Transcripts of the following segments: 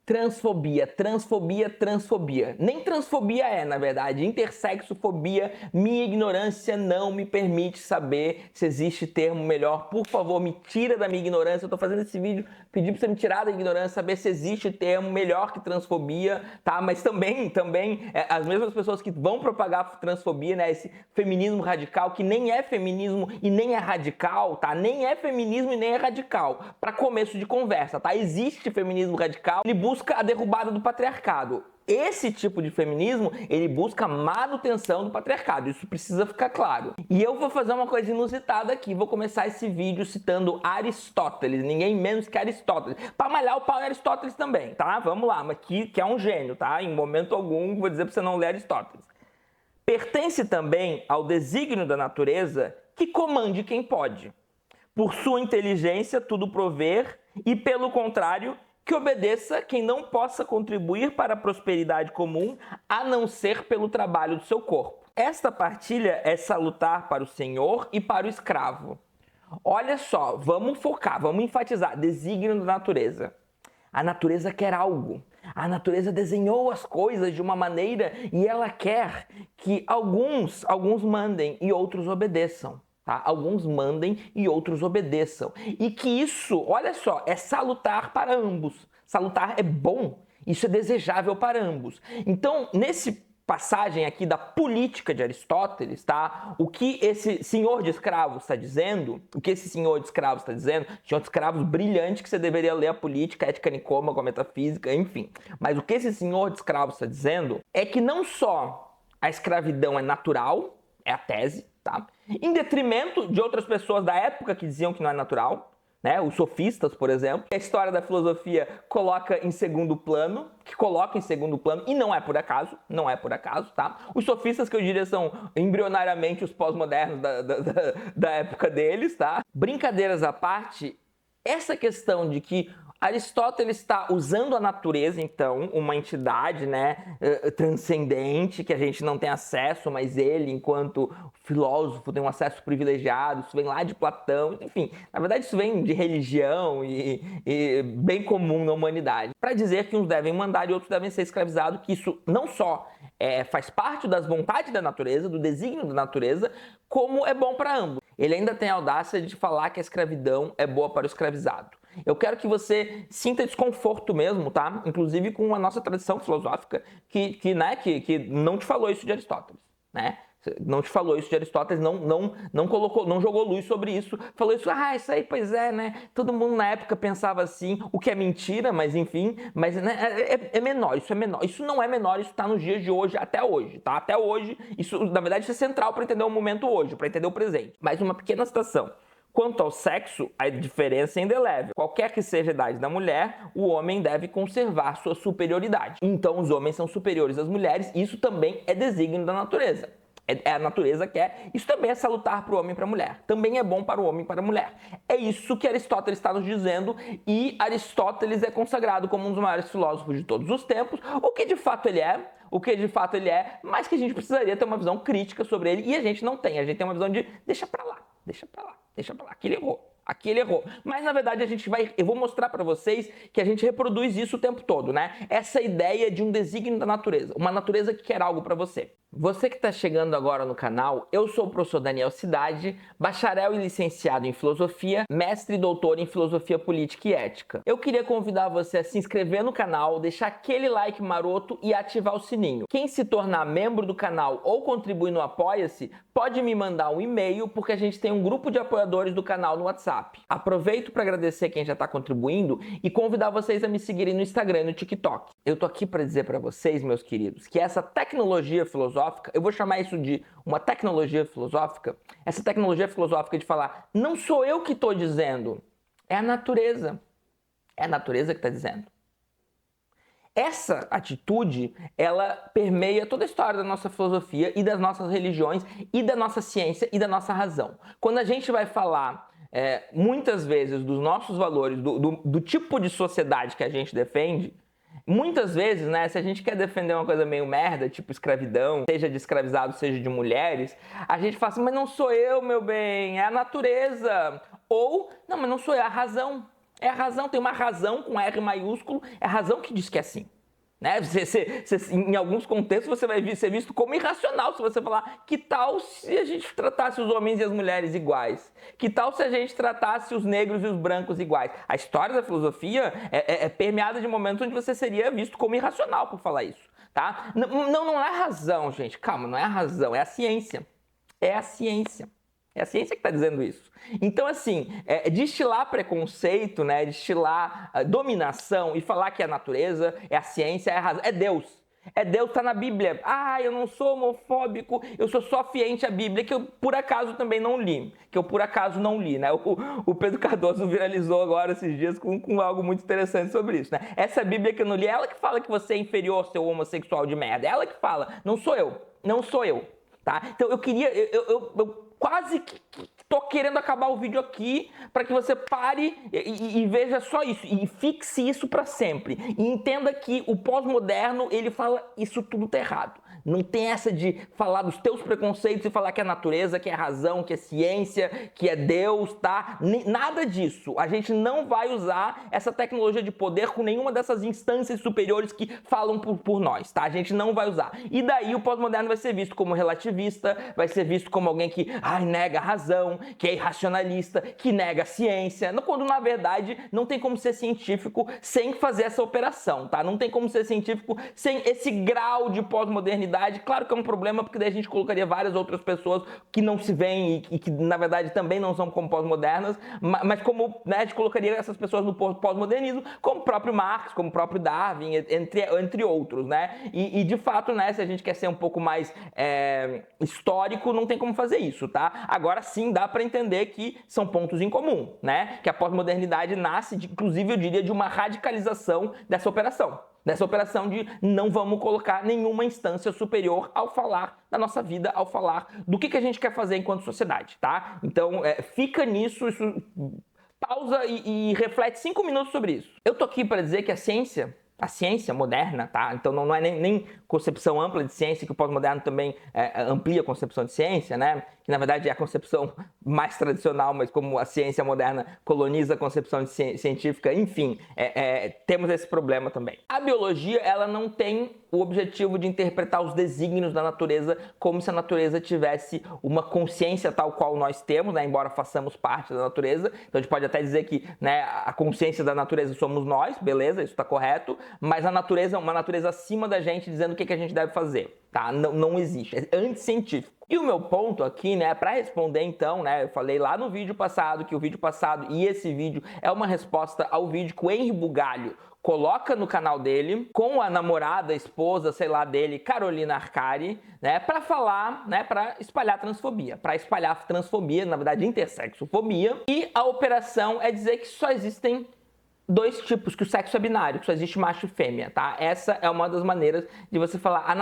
Transfobia, transfobia, transfobia. Nem transfobia é, na verdade, intersexofobia. Minha ignorância não me permite saber se existe termo melhor. Por favor, me tira da minha ignorância. Eu tô fazendo esse vídeo, pedir pra você me tirar da ignorância, saber se existe termo melhor que transfobia, tá? Mas também, as mesmas pessoas que vão propagar transfobia, né? Esse feminismo radical, que nem é feminismo e nem é radical, tá? Nem é feminismo e nem é radical. Pra começo de conversa, tá? Existe feminismo radical, ele busca a derrubada do patriarcado. Esse tipo de feminismo, ele busca a manutenção do patriarcado. Isso precisa ficar claro. E eu vou fazer uma coisa inusitada aqui. Vou começar esse vídeo citando Aristóteles. Ninguém menos que Aristóteles. Pra malhar o pau em Aristóteles também, tá? Vamos lá. Mas que é um gênio, tá? Em momento algum, vou dizer pra você não ler Aristóteles. Pertence também ao desígnio da natureza que comande quem pode. Por sua inteligência, tudo prover e, pelo contrário, que obedeça quem não possa contribuir para a prosperidade comum, a não ser pelo trabalho do seu corpo. Esta partilha é salutar para o senhor e para o escravo. Olha só, vamos focar, vamos enfatizar, desígnio da natureza. A natureza quer algo. A natureza desenhou as coisas de uma maneira e ela quer que alguns mandem e outros obedeçam. Tá? Alguns mandem e outros obedeçam. E que isso, olha só, é salutar para ambos. Salutar é bom, isso é desejável para ambos. Então, nesse passagem aqui da política de Aristóteles, tá? O que esse senhor de escravos está dizendo, senhor de escravos brilhante que você deveria ler a política, a ética nicômaco, a metafísica, enfim. Mas o que esse senhor de escravos está dizendo é que não só a escravidão é natural, é a tese, tá? Em detrimento de outras pessoas da época que diziam que não é natural, né? Os sofistas, por exemplo. A história da filosofia coloca em segundo plano, e não é por acaso, tá? Os sofistas que eu diria são embrionariamente os pós-modernos da época deles, tá? Brincadeiras à parte, essa questão de que Aristóteles está usando a natureza, então, uma entidade, né, transcendente, que a gente não tem acesso, mas ele, enquanto filósofo, tem um acesso privilegiado, isso vem lá de Platão, enfim, na verdade isso vem de religião e bem comum na humanidade, para dizer que uns devem mandar e outros devem ser escravizados, que isso não só faz parte das vontades da natureza, do desígnio da natureza, como é bom para ambos. Ele ainda tem a audácia de falar que a escravidão é boa para o escravizado. Eu quero que você sinta desconforto mesmo, tá? Inclusive com a nossa tradição filosófica que não te falou isso de Aristóteles, né? Não te falou isso de Aristóteles, não jogou luz sobre isso, falou isso aí, pois é, né? Todo mundo na época pensava assim, o que é mentira, mas enfim, mas né, é menor, isso não é menor, isso está nos dias de hoje, até hoje, tá? Até hoje, isso, na verdade, isso é central para entender o momento hoje, para entender o presente. Mais uma pequena citação. Quanto ao sexo, a diferença é indelével. Qualquer que seja a idade da mulher, o homem deve conservar sua superioridade. Então, os homens são superiores às mulheres, isso também é desígnio da natureza. É a natureza que é. Isso também é salutar para o homem e para a mulher. Também é bom para o homem e para a mulher. É isso que Aristóteles está nos dizendo, e Aristóteles é consagrado como um dos maiores filósofos de todos os tempos, o que de fato ele é, mas que a gente precisaria ter uma visão crítica sobre ele, e a gente não tem. A gente tem uma visão de deixa para lá, aqui ele errou. Mas na verdade eu vou mostrar para vocês que a gente reproduz isso o tempo todo, né? Essa ideia de um desígnio da natureza, uma natureza que quer algo para você. Você que está chegando agora no canal, eu sou o professor Daniel Cidade, bacharel e licenciado em filosofia, mestre e doutor em filosofia política e ética. Eu queria convidar você a se inscrever no canal, deixar aquele like maroto e ativar o sininho. Quem se tornar membro do canal ou contribuir no Apoia-se, pode me mandar um e-mail, porque a gente tem um grupo de apoiadores do canal no WhatsApp. Aproveito para agradecer quem já está contribuindo e convidar vocês a me seguirem no Instagram e no TikTok. Eu tô aqui para dizer para vocês, meus queridos, que essa tecnologia filosófica, eu vou chamar isso de uma tecnologia filosófica, essa tecnologia filosófica de falar, não sou eu que estou dizendo, é a natureza. É a natureza que está dizendo. Essa atitude, ela permeia toda a história da nossa filosofia e das nossas religiões e da nossa ciência e da nossa razão. Quando a gente vai falar muitas vezes dos nossos valores, do tipo de sociedade que a gente defende, muitas vezes, né, se a gente quer defender uma coisa meio merda, tipo escravidão, seja de escravizados, seja de mulheres, a gente fala assim, mas não sou eu, meu bem, é a natureza. Ou, não, mas não sou eu, é a razão. É a razão, tem uma razão com R maiúsculo, é a razão que diz que é assim. Né? Em alguns contextos você vai ser visto como irracional se você falar que tal se a gente tratasse os homens e as mulheres iguais? Que tal se a gente tratasse os negros e os brancos iguais? A história da filosofia é permeada de momentos onde você seria visto como irracional por falar isso. Tá? Não é a razão, gente. Calma, não é a razão, é a ciência. É a ciência. É a ciência que está dizendo isso. Então, assim, destilar preconceito, né, destilar dominação e falar que a natureza, é a ciência, é a razão, é Deus. É Deus, está na Bíblia. Ah, eu não sou homofóbico, eu sou só fiente à Bíblia, que eu por acaso também não li. Né? O Pedro Cardoso viralizou agora esses dias com algo muito interessante sobre isso, né? Essa Bíblia que eu não li, é ela que fala que você é inferior ao seu homossexual de merda. É ela que fala, não sou eu. Tá? Então eu queria, eu quase que tô querendo acabar o vídeo aqui para que você pare e veja só isso e fixe isso para sempre e entenda que o pós-moderno ele fala isso tudo tá errado. Não tem essa de falar dos teus preconceitos e falar que é natureza, que é razão, que é ciência, que é Deus, tá? Nada disso. A gente não vai usar essa tecnologia de poder com nenhuma dessas instâncias superiores que falam por nós, tá? A gente não vai usar. E daí o pós-moderno vai ser visto como relativista, vai ser visto como alguém que nega a razão, que é irracionalista, que nega a ciência, quando na verdade não tem como ser científico sem fazer essa operação, tá? Não tem como ser científico sem esse grau de pós-modernidade. Claro que é um problema, porque daí a gente colocaria várias outras pessoas que não se veem e que, na verdade, também não são como pós-modernas, mas como, né, a gente colocaria essas pessoas no pós-modernismo, como o próprio Marx, como o próprio Darwin, entre outros, né? E de fato, né, se a gente quer ser um pouco mais histórico, não tem como fazer isso, tá? Agora sim, dá para entender que são pontos em comum, né? Que a pós-modernidade nasce, inclusive, eu diria, de uma radicalização dessa operação. Nessa operação de não vamos colocar nenhuma instância superior ao falar da nossa vida, ao falar do que a gente quer fazer enquanto sociedade, tá? Então, fica nisso, pausa e reflete 5 minutos sobre isso. Eu tô aqui para dizer que a ciência moderna, tá? Então não é nem concepção ampla de ciência, que o pós-moderno também amplia a concepção de ciência, né? Que na verdade é a concepção mais tradicional, mas como a ciência moderna coloniza a concepção de científica, enfim, temos esse problema também. A biologia, ela não tem o objetivo de interpretar os desígnios da natureza como se a natureza tivesse uma consciência tal qual nós temos, né? Embora façamos parte da natureza. Então a gente pode até dizer que, né, a consciência da natureza somos nós, beleza, isso está correto, mas a natureza é uma natureza acima da gente dizendo o que a gente deve fazer, tá? Não existe, é anticientífico. E o meu ponto aqui, né, para responder então, né, eu falei lá no vídeo passado que o vídeo passado e esse vídeo é uma resposta ao vídeo que o Henry Bugalho coloca no canal dele com a namorada, esposa, sei lá, dele, Carolina Arcari, né, para falar, né, para espalhar transfobia, na verdade, intersexofobia. E a operação é dizer que só existem dois tipos, que o sexo é binário, que só existe macho e fêmea, tá? Essa é uma das maneiras de você falar. A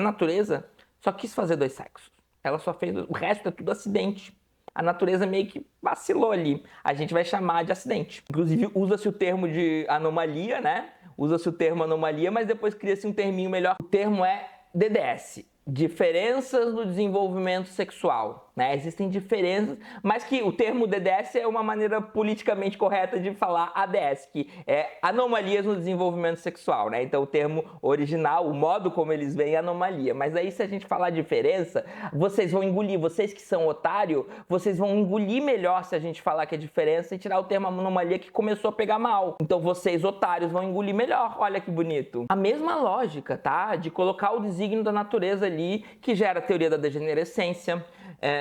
natureza só quis fazer dois sexos. Ela só fez, o resto é tudo acidente. A natureza meio que vacilou ali. A gente vai chamar de acidente. Inclusive, usa-se o termo de anomalia, né? Usa-se o termo anomalia, mas depois cria-se um terminho melhor. O termo é DDS. Diferenças no desenvolvimento sexual, né? Existem diferenças, mas que o termo DDS é uma maneira politicamente correta de falar ADS, que é anomalias no desenvolvimento sexual, né? Então o termo original, o modo como eles veem é anomalia, mas aí se a gente falar diferença, vocês vão engolir, vocês que são otário, vocês vão engolir melhor se a gente falar que é diferença e tirar o termo anomalia que começou a pegar mal. Então vocês, otários, vão engolir melhor, olha que bonito. A mesma lógica, tá? De colocar o desígnio da natureza ali, que gera a teoria da degenerescência,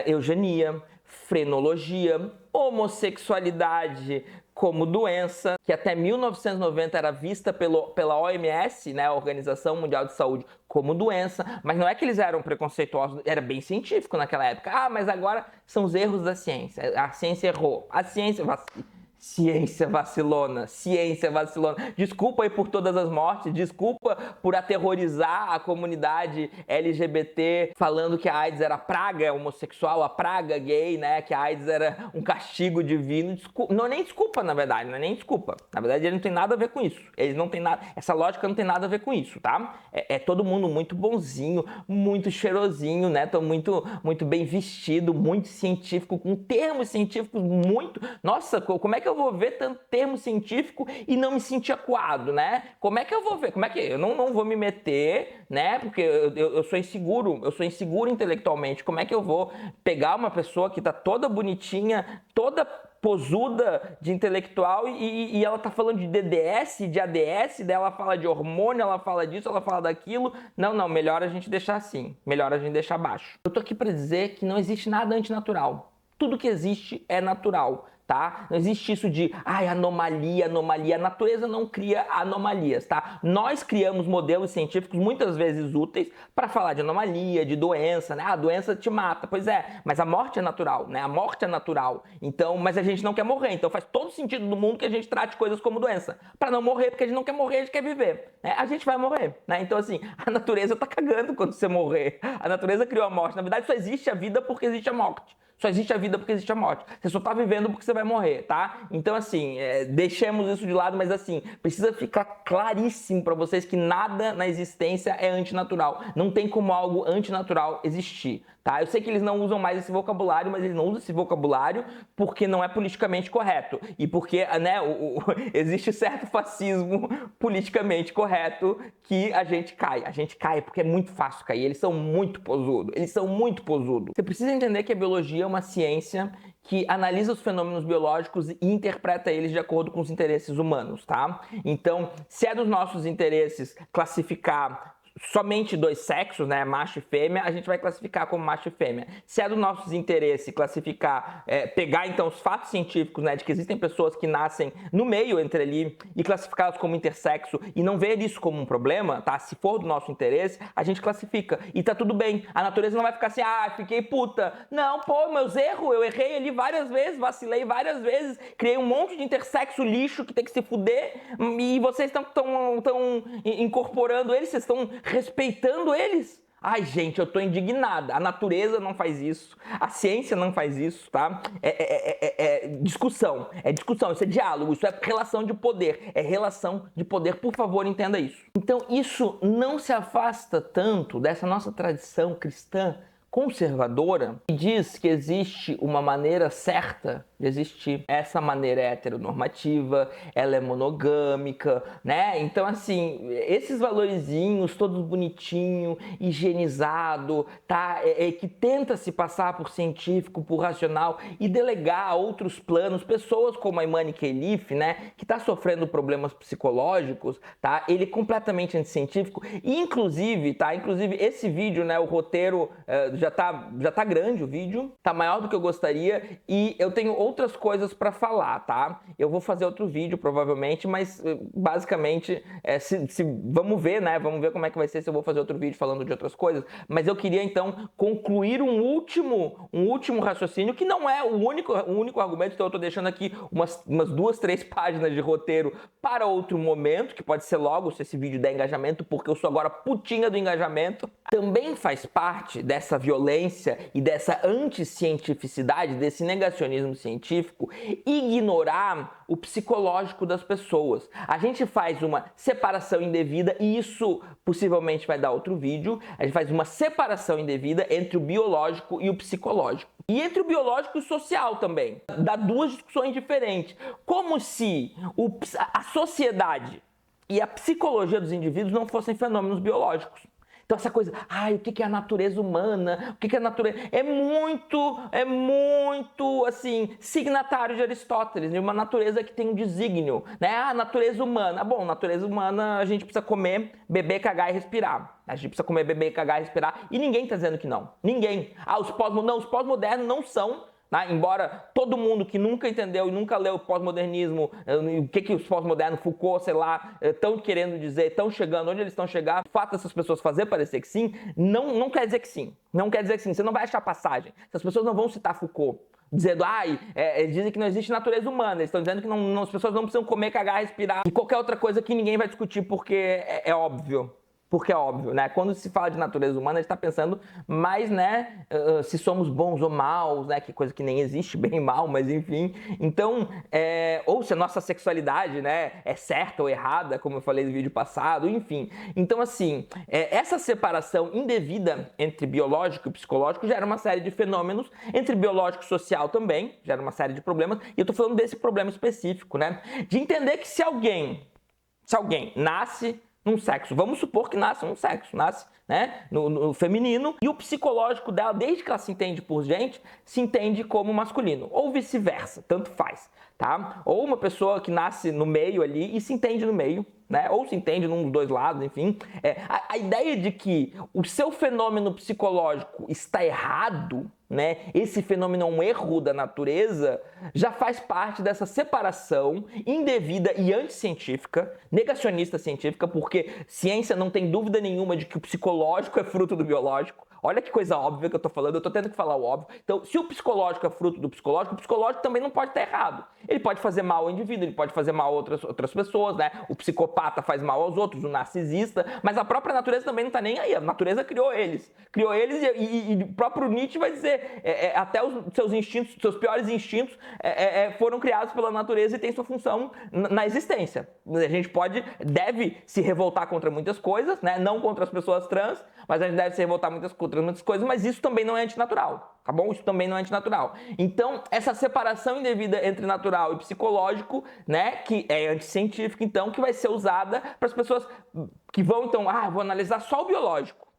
eugenia, frenologia, homossexualidade como doença, que até 1990 era vista pela OMS, né, a Organização Mundial de Saúde, como doença, mas não é que eles eram preconceituosos, era bem científico naquela época. Ah, mas agora são os erros da ciência, a ciência errou, a ciência vacilona. Desculpa aí por todas as mortes, desculpa por aterrorizar a comunidade LGBT falando que a AIDS era a praga homossexual, a praga gay, né? Que a AIDS era um castigo divino. Não é nem desculpa, na verdade, não é nem desculpa. Na verdade, ele não tem nada a ver com isso. Eles não tem nada, essa lógica não tem nada a ver com isso, tá? É todo mundo muito bonzinho, muito cheirosinho, né? Tô muito bem vestido, muito científico, com termos científicos muito... Nossa, como é que eu vou ver tanto termo científico e não me sentir acuado, né? Como é que eu vou ver? Como é que eu não vou me meter, né? Porque eu sou inseguro intelectualmente. Como é que eu vou pegar uma pessoa que tá toda bonitinha, toda posuda de intelectual e ela tá falando de DDS, de ADS, daí ela fala de hormônio, ela fala disso, ela fala daquilo. Não, melhor a gente deixar assim, melhor a gente deixar baixo. Eu tô aqui para dizer que não existe nada antinatural. Tudo que existe é natural, tá? Não existe isso de, anomalia. A natureza não cria anomalias, tá? Nós criamos modelos científicos muitas vezes úteis para falar de anomalia, de doença, né? A doença te mata, pois é, mas a morte é natural, né? A morte é natural. Então, mas a gente não quer morrer, então faz todo sentido do mundo que a gente trate coisas como doença. Para não morrer, porque a gente não quer morrer, a gente quer viver, né? A gente vai morrer, né? Então, assim, a natureza tá cagando quando você morrer. A natureza criou a morte. Na verdade, só existe a vida porque existe a morte. Só existe a vida porque existe a morte. Você só tá vivendo porque você vai morrer, tá? Então, assim, deixemos isso de lado, mas assim, precisa ficar claríssimo pra vocês que nada na existência é antinatural. Não tem como algo antinatural existir, tá? Eu sei que eles não usam mais esse vocabulário, mas eles não usam esse vocabulário porque não é politicamente correto. E porque, né, existe certo fascismo politicamente correto que a gente cai. A gente cai porque é muito fácil cair. Eles são muito posudos. Você precisa entender que a biologia é uma ciência que analisa os fenômenos biológicos e interpreta eles de acordo com os interesses humanos, tá? Então, se é dos nossos interesses classificar somente dois sexos, né, macho e fêmea, a gente vai classificar como macho e fêmea. Se é do nosso interesse classificar, pegar então os fatos científicos, né, de que existem pessoas que nascem no meio entre ali e classificá-las como intersexo e não ver isso como um problema, tá? Se for do nosso interesse, a gente classifica e tá tudo bem. A natureza não vai ficar assim, fiquei puta. Não, pô, meus erros, eu errei ali várias vezes, vacilei várias vezes, criei um monte de intersexo lixo que tem que se fuder e vocês estão incorporando eles, vocês estão respeitando eles. Ai, gente, eu tô indignada. A natureza não faz isso. A ciência não faz isso, tá? Discussão. É discussão, isso é diálogo, isso é relação de poder. É relação de poder, por favor, entenda isso. Então, isso não se afasta tanto dessa nossa tradição cristã conservadora que diz que existe uma maneira certa de existir. Essa maneira é heteronormativa, ela é monogâmica, né? Então, assim, esses valorizinhos, todos bonitinho, higienizado, tá? Que tenta se passar por científico, por racional e delegar a outros planos, pessoas como a Imani Khelif, né? Que tá sofrendo problemas psicológicos, tá? Ele é completamente anticientífico e, inclusive, tá? Inclusive, esse vídeo, né? O roteiro já tá grande, o vídeo tá maior do que eu gostaria e eu tenho outras coisas para falar, tá? Eu vou fazer outro vídeo provavelmente, mas basicamente vamos ver, né? Vamos ver como é que vai ser se eu vou fazer outro vídeo falando de outras coisas. Mas eu queria então concluir um último raciocínio que não é o único argumento. Então eu tô deixando aqui umas 2, 3 páginas de roteiro para outro momento, que pode ser logo se esse vídeo der engajamento, porque eu sou agora putinha do engajamento. Também faz parte dessa violência e dessa anticientificidade, desse negacionismo científico, ignorar o psicológico das pessoas. A gente faz uma separação indevida, e isso possivelmente vai dar outro vídeo, a gente faz uma separação indevida entre o biológico e o psicológico. E entre o biológico e o social também. Dá duas discussões diferentes. Como se a sociedade e a psicologia dos indivíduos não fossem fenômenos biológicos. Então essa coisa, o que é a natureza humana? O que é a natureza? É muito, assim, signatário de Aristóteles, de uma natureza que tem um desígnio, né? A natureza humana. Bom, natureza humana, a gente precisa comer, beber, cagar e respirar. A gente precisa comer, beber, cagar e respirar. E ninguém tá dizendo que não. Ninguém. Os pós-modernos não são. Embora todo mundo que nunca entendeu e nunca leu o pós-modernismo, o que os pós-modernos, Foucault, sei lá, estão querendo dizer, estão chegando, onde eles estão chegando, o fato dessas pessoas fazer parecer que sim, não quer dizer que sim. Não quer dizer que sim. Você não vai achar passagem. Essas pessoas não vão citar Foucault, dizendo, eles dizem que não existe natureza humana, eles estão dizendo que as pessoas não precisam comer, cagar, respirar e qualquer outra coisa que ninguém vai discutir porque é óbvio. porque é óbvio, né? Quando se fala de natureza humana, a gente está pensando mais, né, se somos bons ou maus, né? Que coisa que nem existe, bem e mal, mas enfim. Então, ou se a nossa sexualidade, né, é certa ou errada, como eu falei no vídeo passado, enfim. Então, assim, essa separação indevida entre biológico e psicológico gera uma série de fenômenos, entre biológico e social também, gera uma série de problemas, e eu tô falando desse problema específico, né? De entender que se alguém nasce num sexo, vamos supor que nasce num sexo, nasce, né, no feminino, e o psicológico dela, desde que ela se entende por gente, se entende como masculino, ou vice-versa, tanto faz, tá? Ou uma pessoa que nasce no meio ali e se entende no meio, né? Ou se entende num dos dois lados, enfim. A ideia de que o seu fenômeno psicológico está errado, né? Esse fenômeno é um erro da natureza, já faz parte dessa separação indevida e anticientífica, negacionista científica, porque ciência não tem dúvida nenhuma de que o psicológico é fruto do biológico. Olha que coisa óbvia que eu tô falando, eu tô tendo que falar o óbvio. Então, se o psicológico é fruto do psicológico, o psicológico também não pode estar errado. Ele pode fazer mal ao indivíduo, ele pode fazer mal a outras pessoas, né? O psicopata faz mal aos outros, o narcisista, mas a própria natureza também não tá nem aí. A natureza criou eles. Criou eles e o próprio Nietzsche vai dizer, até os seus instintos, seus piores instintos foram criados pela natureza e têm sua função na existência. A gente deve se revoltar contra muitas coisas, né? Não contra as pessoas trans, mas a gente deve se revoltar contra muitas coisas, mas isso também não é antinatural, tá bom? Isso também não é antinatural. Então, essa separação indevida entre natural e psicológico, né, que é anticientífica, então, que vai ser usada para as pessoas que vão, então, vou analisar só o biológico.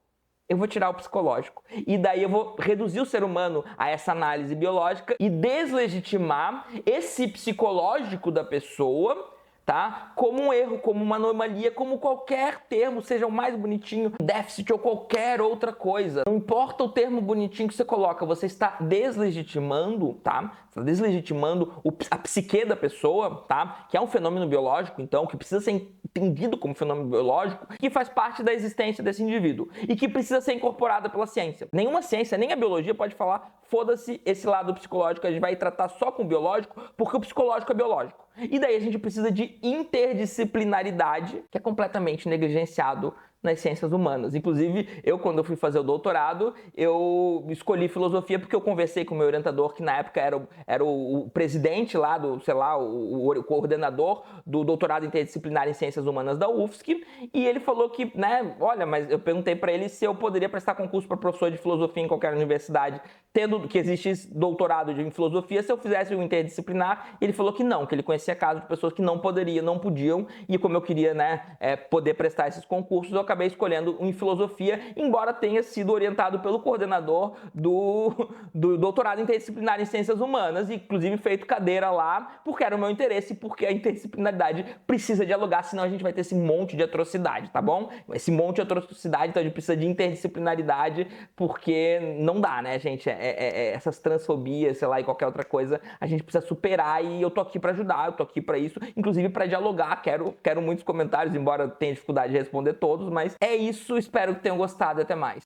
Eu vou tirar o psicológico. E daí eu vou reduzir o ser humano a essa análise biológica e deslegitimar esse psicológico da pessoa, tá? Como um erro, como uma anomalia, como qualquer termo, seja o mais bonitinho, déficit ou qualquer outra coisa. Não importa o termo bonitinho que você coloca, você está deslegitimando, tá? Você está deslegitimando a psique da pessoa, tá? Que é um fenômeno biológico, então, que precisa ser entendido como fenômeno biológico, que faz parte da existência desse indivíduo e que precisa ser incorporada pela ciência. Nenhuma ciência, nem a biologia pode falar, foda-se esse lado psicológico, a gente vai tratar só com o biológico, porque o psicológico é biológico. E daí a gente precisa de interdisciplinaridade, que é completamente negligenciado nas ciências humanas. Inclusive, quando eu fui fazer o doutorado, eu escolhi filosofia porque eu conversei com o meu orientador, que na época era o presidente lá o coordenador do doutorado interdisciplinar em ciências humanas da UFSC, e ele falou que, né, olha, mas eu perguntei para ele se eu poderia prestar concurso para professor de filosofia em qualquer universidade, tendo que existisse doutorado em filosofia, se eu fizesse o interdisciplinar. Ele falou que não, que ele conhecia casos de pessoas que não podiam, e como eu queria, né, poder prestar esses concursos, eu acabei escolhendo em filosofia, embora tenha sido orientado pelo coordenador do doutorado interdisciplinar em ciências humanas, e inclusive feito cadeira lá, porque era o meu interesse, porque a interdisciplinaridade precisa dialogar, senão a gente vai ter esse monte de atrocidade, tá bom? Esse monte de atrocidade, então a gente precisa de interdisciplinaridade, porque não dá, né, gente? Essas transfobias, sei lá, e qualquer outra coisa, a gente precisa superar, e eu tô aqui pra ajudar, eu tô aqui pra isso, inclusive pra dialogar. Quero muitos comentários, embora eu tenha dificuldade de responder todos, mas é isso, espero que tenham gostado e até mais.